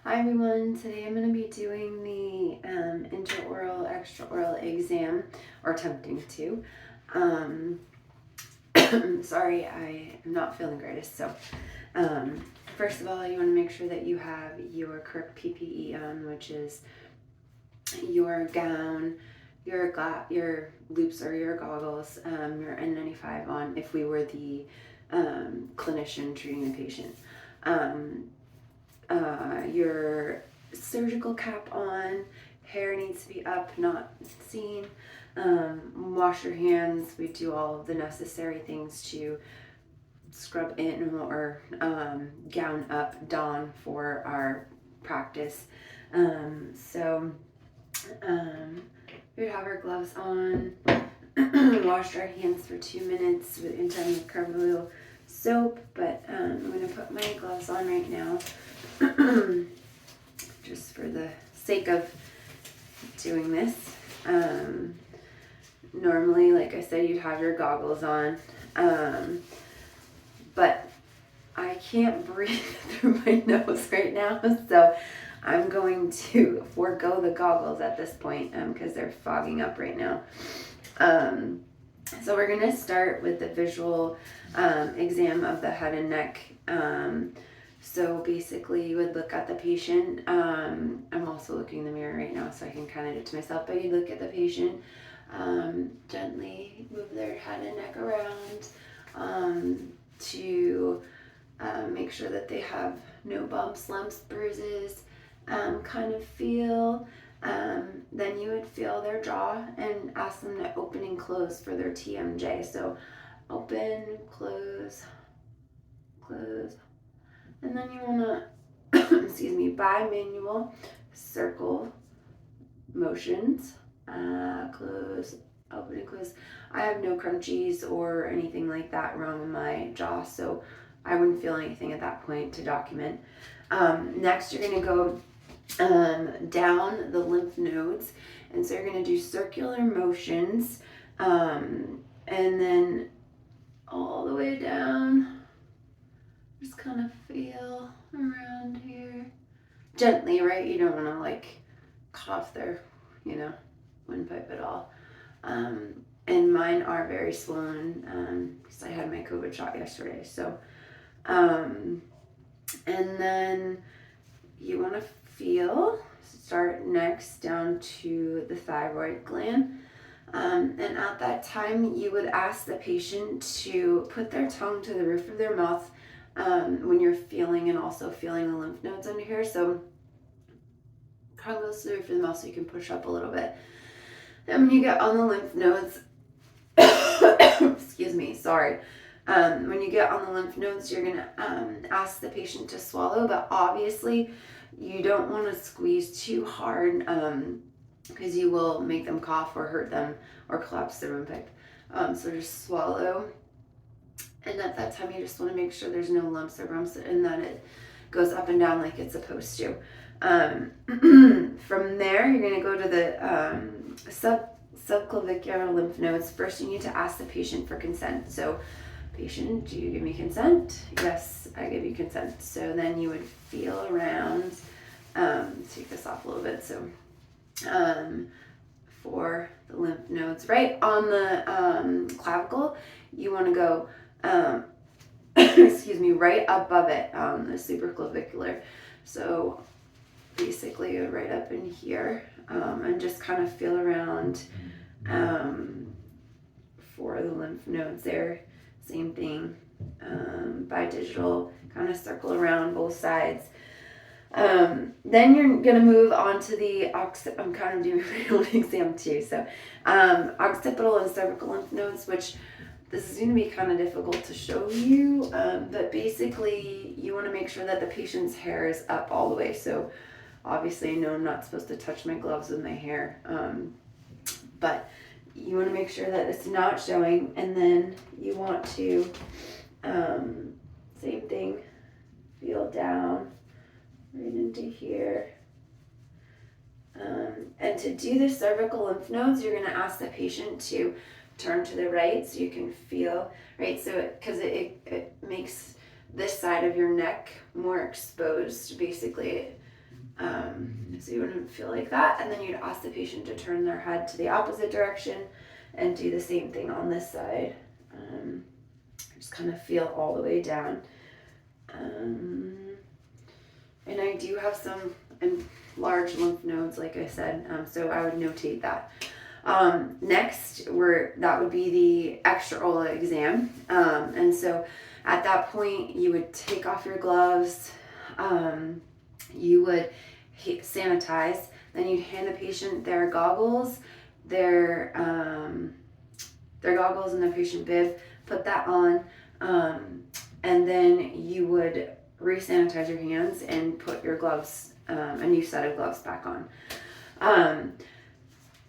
Hi everyone, today I'm going to be doing the intraoral, extraoral exam, or attempting to. Sorry, I am not feeling the greatest. So, first of all, you want to make sure that you have your correct PPE on, which is your gown, your loops or your goggles, your N95 on if we were the clinician treating the patient. Your surgical cap on, hair needs to be up, not seen. Wash your hands. We do all of the necessary things to scrub in or gown up, don for our practice. So we'd have our gloves on, wash our hands for 2 minutes in time with carbohyl soap, but I'm going to put my gloves on right now just for the sake of doing this. Normally, like I said, you'd have your goggles on, but I can't breathe through my nose right now, so I'm going to forego the goggles at this point because they're fogging up right now. So we're going to start with the visual exam of the head and neck. So basically you would look at the patient. I'm also looking in the mirror right now so I can kind of do it to myself, but you look at the patient, gently move their head and neck around to make sure that they have no bumps, lumps, bruises, kind of feel. Then you would feel their jaw and ask them to open and close for their TMJ. So open, close, close. And then you want to, excuse me, bimanual circle motions. Close, open and close. I have no crunchies or anything like that wrong in my jaw, so I wouldn't feel anything at that point to document. Next, you're going to go down the lymph nodes, and so you're going to do circular motions, and then all the way down. Just kind of feel around here gently, right? You don't want to like cut off their, windpipe at all. And mine are very swollen because I had my COVID shot yesterday. So, and then you want to start next down to the thyroid gland. And at that time, you would ask the patient to put their tongue to the roof of their mouth when you're feeling and also feeling the lymph nodes under here. So tongue goes to the roof of the mouth so you can push up a little bit. Then when you get on the lymph nodes, excuse me, sorry. When you get on the lymph nodes, you're going to ask the patient to swallow, but obviously you don't want to squeeze too hard because you will make them cough or hurt them or collapse their windpipe. So just swallow. And at that time, you just want to make sure there's no lumps or bumps and that it goes up and down like it's supposed to. From there, you're going to go to the subclavicular lymph nodes. First, you need to ask the patient for consent. So, patient, do you give me consent? Yes, I give you consent. So then you would feel around, take this off a little bit. So, for the lymph nodes, right on the clavicle, you want to go excuse me, right above it, the supraclavicular. So basically right up in here, and just kind of feel around for the lymph nodes there. Same thing, bidigital, kind of circle around both sides. Then you're going to move on to the I'm kind of doing my own exam too. So occipital and cervical lymph nodes, which this is going to be kind of difficult to show you, but basically you want to make sure that the patient's hair is up all the way. So obviously I know I'm not supposed to touch my gloves with my hair, but you want to make sure that it's not showing, and then you want to, same thing, feel down right into here. And to do the cervical lymph nodes, you're going to ask the patient to turn to the right so you can feel, right? So because it makes this side of your neck more exposed. Basically, So you wouldn't feel like that. And then you'd ask the patient to turn their head to the opposite direction and do the same thing on this side. Just kind of feel all the way down. And I do have some large lymph nodes, like I said, so I would notate that. Next, that would be the extraoral exam. And so at that point, you would take off your gloves, you would sanitize, then you'd hand the patient their goggles, their goggles and their patient bib, put that on, and then you would re-sanitize your hands and put your gloves, a new set of gloves back on.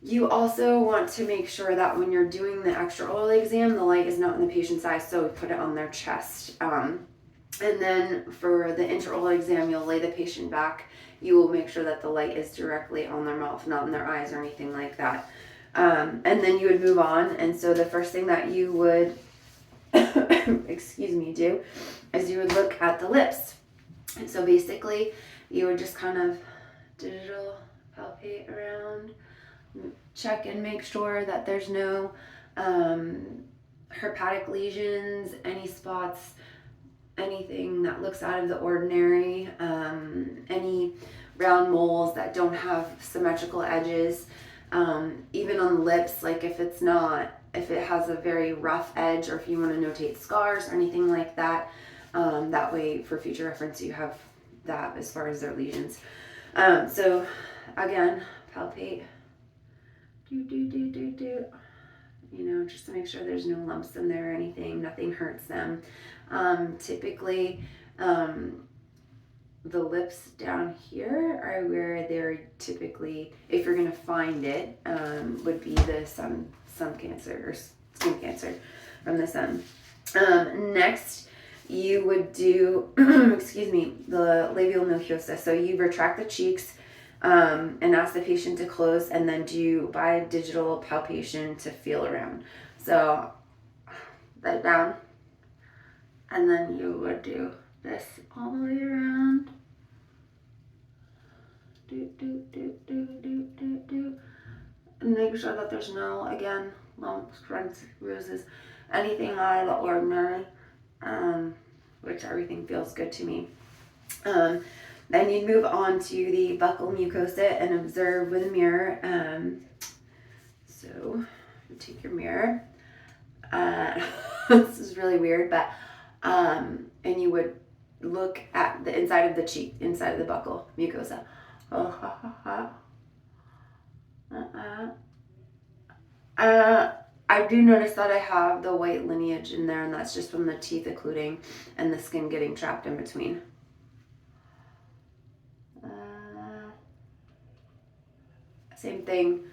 You also want to make sure that when you're doing the extraoral exam, the light is not in the patient's eyes, so put it on their chest. And then for the intraoral exam, you'll lay the patient back. You will make sure that the light is directly on their mouth, not in their eyes or anything like that. And then you would move on. And so the first thing that you would, do is you would look at the lips. And so basically, you would just kind of digital palpate around, check and make sure that there's no herpetic lesions, any spots, anything that looks out of the ordinary, any round moles that don't have symmetrical edges, even on the lips, like if it has a very rough edge, or if you want to notate scars or anything like that, that way for future reference you have that as far as their lesions. So again, palpate, just to make sure there's no lumps in there or anything, nothing hurts them. Typically, the lips down here are where they're typically, if you're going to find it, would be the sun cancer or skin cancer from the sun. Next, you would do, the labial mucosa. So you retract the cheeks, and ask the patient to close, and then do bi-digital palpation to feel around. So lay down, and then you would do this all the way around. And make sure that there's no, again, lumps, grunts, bruises, anything out of the ordinary, which everything feels good to me. Then you'd move on to the buccal mucosa and observe with a mirror. So you take your mirror. This is really weird, but and you would look at the inside of the cheek, inside of the buccal mucosa. I do notice that I have the white lineage in there, and that's just from the teeth occluding and the skin getting trapped in between. Same thing.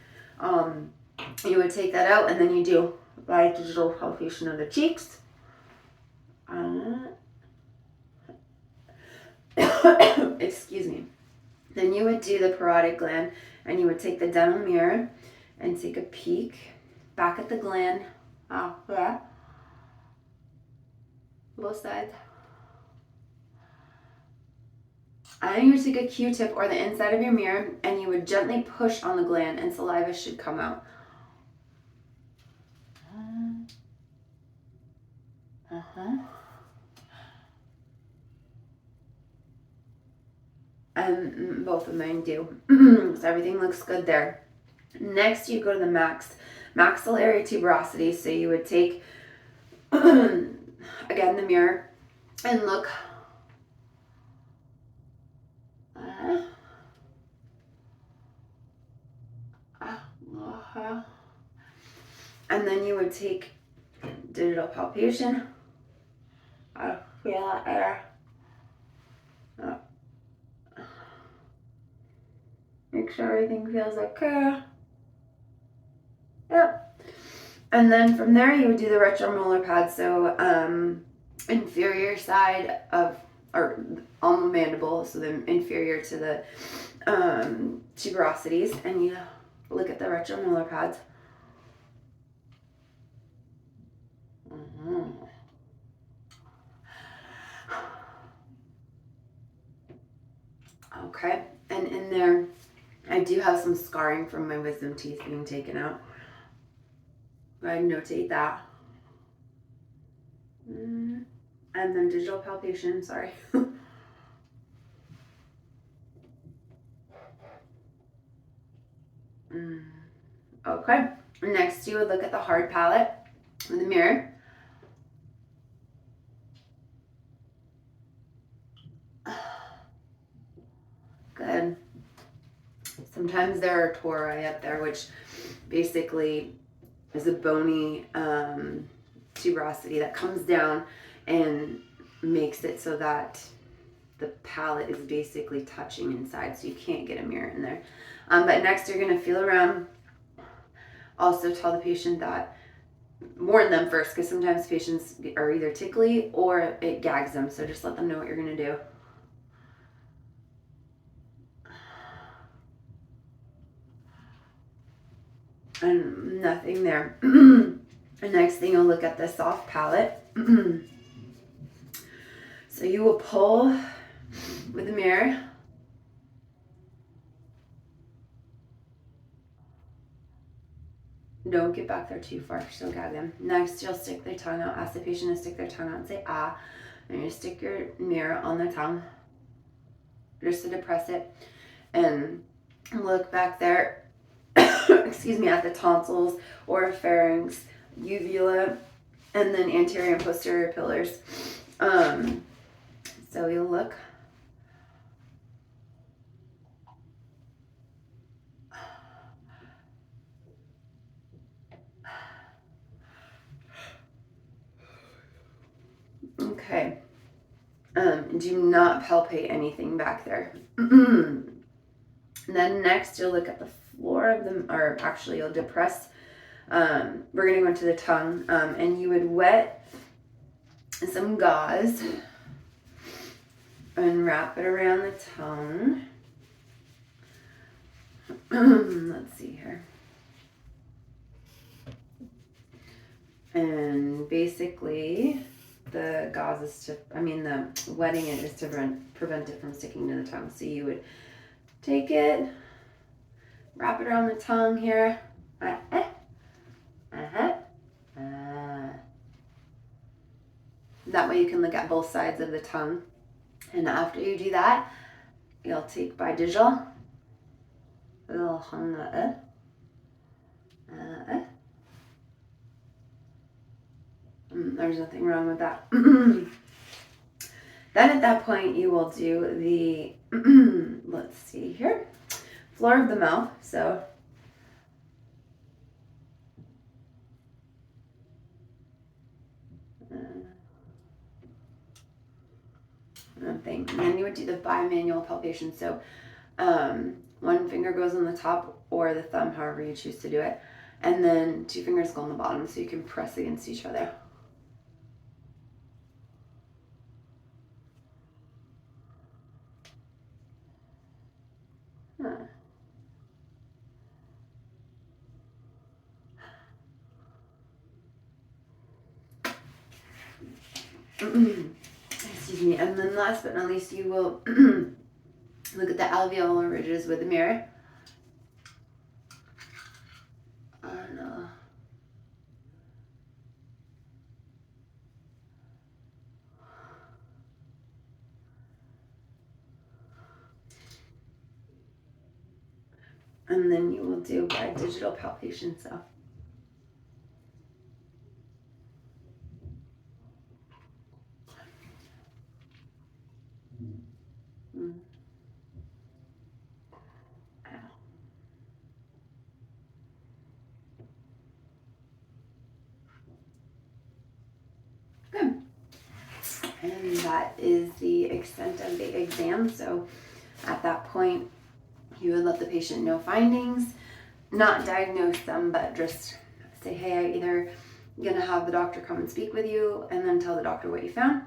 You would take that out, and then you do bi-digital palpation of the cheeks. Excuse me. Then you would do the parotid gland, and you would take the dental mirror and take a peek back at the gland. Both sides. And then you would take a Q-tip or the inside of your mirror, and you would gently push on the gland, and saliva should come out. And both of mine do. So everything looks good there. Next, you go to the maxillary tuberosity. So you would take, again, the mirror and look. And then you would take digital palpation. Feel that air. Make sure everything feels okay. Yep. And then from there you would do the retromolar pad. So inferior side of, or on the mandible, so the inferior to the tuberosities, and you look at the retromolar pads. Okay, And in there, I do have some scarring from my wisdom teeth being taken out. I notate that. And then digital palpation, sorry. Okay. Next, you would look at the hard palate with a mirror. Good. Sometimes there are tori up there, which basically is a bony tuberosity that comes down and makes it so that the palate is basically touching inside, so you can't get a mirror in there. But next, you're going to feel around. Also tell the patient that, warn them first, because sometimes patients are either tickly or it gags them, so just let them know what you're going to do. And nothing there. The next thing, you'll look at the soft palate. So you will pull with the mirror. Don't get back there too far, still gag them. Next, you'll stick their tongue out. Ask the patient to stick their tongue out and say ah. And you stick your mirror on the tongue just to depress it. And look back there, excuse me, at the tonsils or pharynx, uvula, and then anterior and posterior pillars. So you'll look. Okay. Do not palpate anything back there. And then next, you'll look at the floor of the, or actually you'll depress. We're going to go into the tongue, and you would wet some gauze and wrap it around the tongue. Let's see here. And basically, the gauze is to, the wetting it is to prevent it from sticking to the tongue. So you would take it, wrap it around the tongue here. That way you can look at both sides of the tongue. And after you do that, you'll take by digital. There's nothing wrong with that. Then at that point, you will do the, let's see here, floor of the mouth. So nothing. And then you would do the bimanual palpation. So one finger goes on the top or the thumb, however you choose to do it. And then 2 fingers go on the bottom so you can press against each other. Excuse me. And then last but not least, you will look at the alveolar ridges with the mirror. And then you will do by digital palpation. So. Good. And that is the extent of the exam. So at that point, you would let the patient know findings, not diagnose them, but just say, hey, I either gonna have the doctor come and speak with you and then tell the doctor what you found,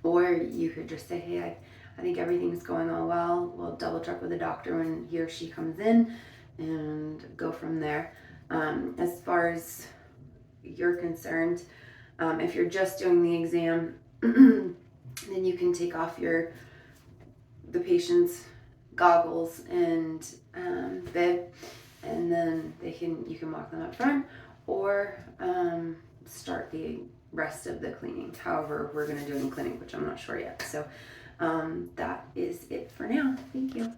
or you could just say, hey, I think everything's going all well. We'll double check with the doctor when he or she comes in and go from there. As far as you're concerned, if you're just doing the exam, then you can take off the patient's goggles and bib, and then you can walk them up front, or start the rest of the cleaning. However, we're going to do it in clinic, which I'm not sure yet. So that is it for now. Thank you.